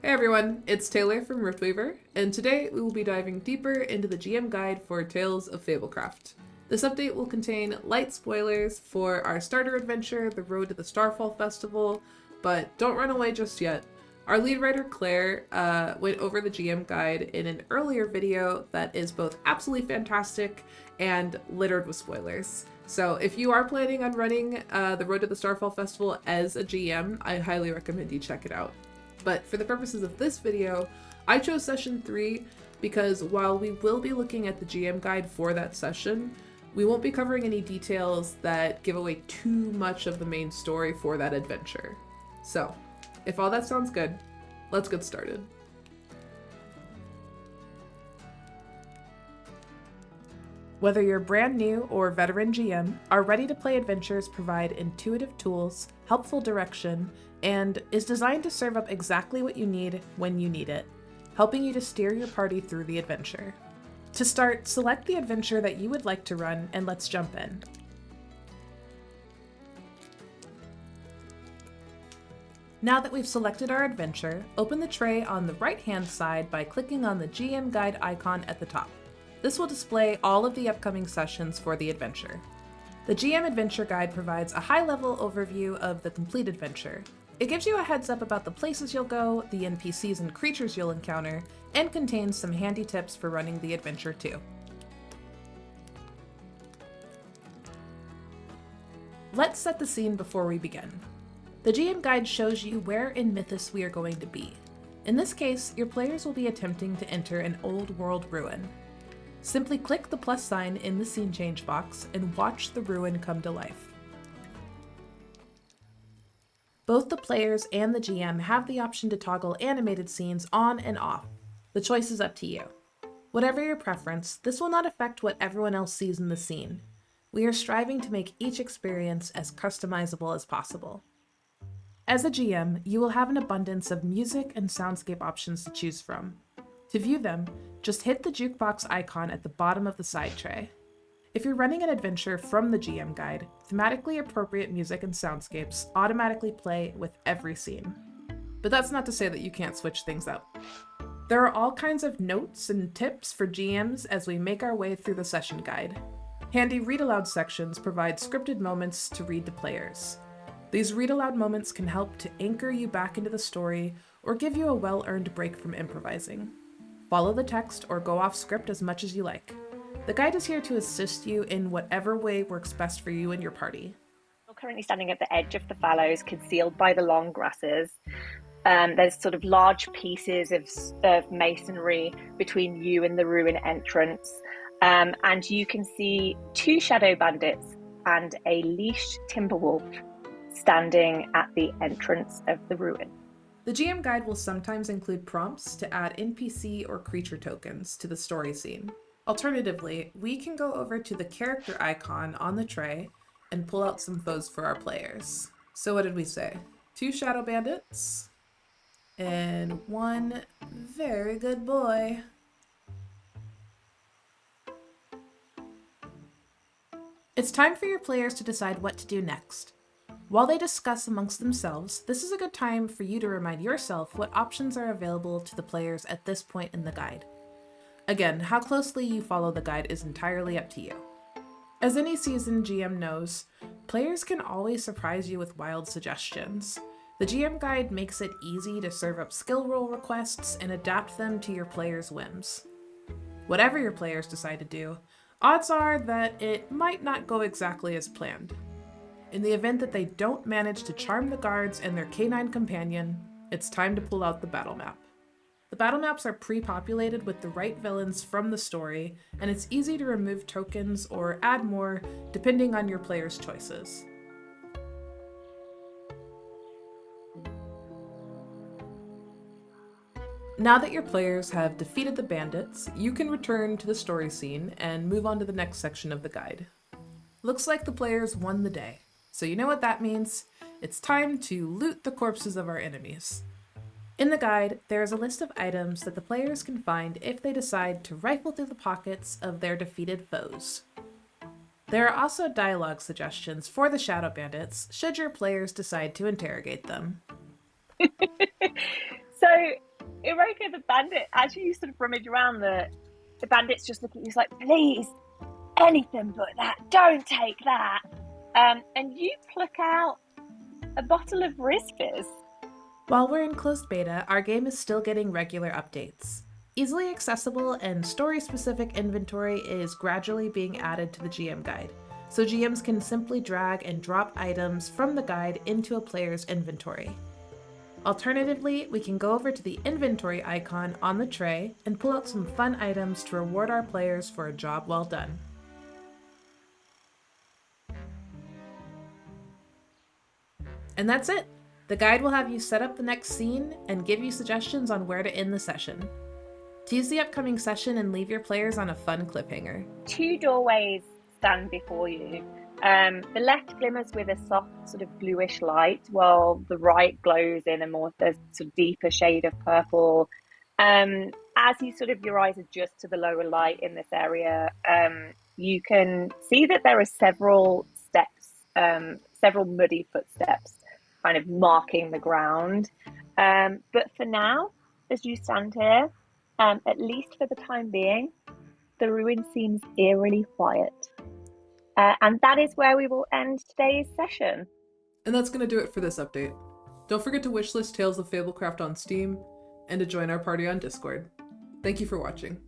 Hey everyone, it's Taylor from Riftweaver, and today we will be diving deeper into the GM guide for Tales of Fablecraft. This update will contain light spoilers for our starter adventure, The Road to the Starfall Festival, but don't run away just yet. Our lead writer Claire went over the GM guide in an earlier video that is both absolutely fantastic and littered with spoilers. So if you are planning on running The Road to the Starfall Festival as a GM, I highly recommend you check it out. But for the purposes of this video, I chose session 3 because while we will be looking at the GM guide for that session, we won't be covering any details that give away too much of the main story for that adventure. So, if all that sounds good, let's get started. Whether you're brand new or veteran GM, our ready-to-play adventures provide intuitive tools, helpful direction, and is designed to serve up exactly what you need when you need it, helping you to steer your party through the adventure. To start, select the adventure that you would like to run, and let's jump in. Now that we've selected our adventure, open the tray on the right-hand side by clicking on the GM Guide icon at the top. This will display all of the upcoming sessions for the adventure. The GM Adventure Guide provides a high-level overview of the complete adventure. It gives you a heads up about the places you'll go, the NPCs and creatures you'll encounter, and contains some handy tips for running the adventure too. Let's set the scene before we begin. The GM Guide shows you where in Mythos we are going to be. In this case, your players will be attempting to enter an old world ruin. Simply click the plus sign in the scene change box and watch the ruin come to life. Both the players and the GM have the option to toggle animated scenes on and off. The choice is up to you. Whatever your preference, this will not affect what everyone else sees in the scene. We are striving to make each experience as customizable as possible. As a GM, you will have an abundance of music and soundscape options to choose from. To view them, just hit the jukebox icon at the bottom of the side tray. If you're running an adventure from the GM Guide, thematically appropriate music and soundscapes automatically play with every scene. But that's not to say that you can't switch things up. There are all kinds of notes and tips for GMs as we make our way through the session guide. Handy read-aloud sections provide scripted moments to read to players. These read-aloud moments can help to anchor you back into the story or give you a well-earned break from improvising. Follow the text or go off script as much as you like. The guide is here to assist you in whatever way works best for you and your party. We're currently standing at the edge of the fallows, concealed by the long grasses. There's sort of large pieces of masonry between you and the ruin entrance. And you can see two shadow bandits and a leashed timber wolf standing at the entrance of the ruin. The GM Guide will sometimes include prompts to add NPC or creature tokens to the story scene. Alternatively, we can go over to the character icon on the tray and pull out some foes for our players. So what did we say? 2 shadow bandits and 1 very good boy. It's time for your players to decide what to do next. While they discuss amongst themselves, this is a good time for you to remind yourself what options are available to the players at this point in the guide. Again, how closely you follow the guide is entirely up to you. As any seasoned GM knows, players can always surprise you with wild suggestions. The GM Guide makes it easy to serve up skill roll requests and adapt them to your players' whims. Whatever your players decide to do, odds are that it might not go exactly as planned. In the event that they don't manage to charm the guards and their canine companion, it's time to pull out the battle map. The battle maps are pre-populated with the right villains from the story, and it's easy to remove tokens or add more depending on your player's choices. Now that your players have defeated the bandits, you can return to the story scene and move on to the next section of the guide. Looks like the players won the day. So you know what that means? It's time to loot the corpses of our enemies. In the guide, there is a list of items that the players can find if they decide to rifle through the pockets of their defeated foes. There are also dialogue suggestions for the Shadow Bandits, should your players decide to interrogate them. So at the bandit, as you sort of rummage around, the bandits just look at you like, please, anything but that, don't take that. And you pluck out a bottle of Rizfizz. While we're in closed beta, our game is still getting regular updates. Easily accessible and story-specific inventory is gradually being added to the GM guide, so GMs can simply drag and drop items from the guide into a player's inventory. Alternatively, we can go over to the inventory icon on the tray and pull out some fun items to reward our players for a job well done. And that's it! The guide will have you set up the next scene and give you suggestions on where to end the session. Tease the upcoming session and leave your players on a fun cliffhanger. 2 doorways stand before you. The left glimmers with a soft sort of bluish light, while the right glows in a more sort of deeper shade of purple. As you sort of your eyes adjust to the lower light in this area, you can see that there are several steps, several muddy footsteps kind of marking the ground. But for now, as you stand here, at least for the time being, the ruin seems eerily quiet. And that is where we will end today's session. And that's going to do it for this update. Don't forget to wishlist Tales of Fablecraft on Steam and to join our party on Discord. Thank you for watching.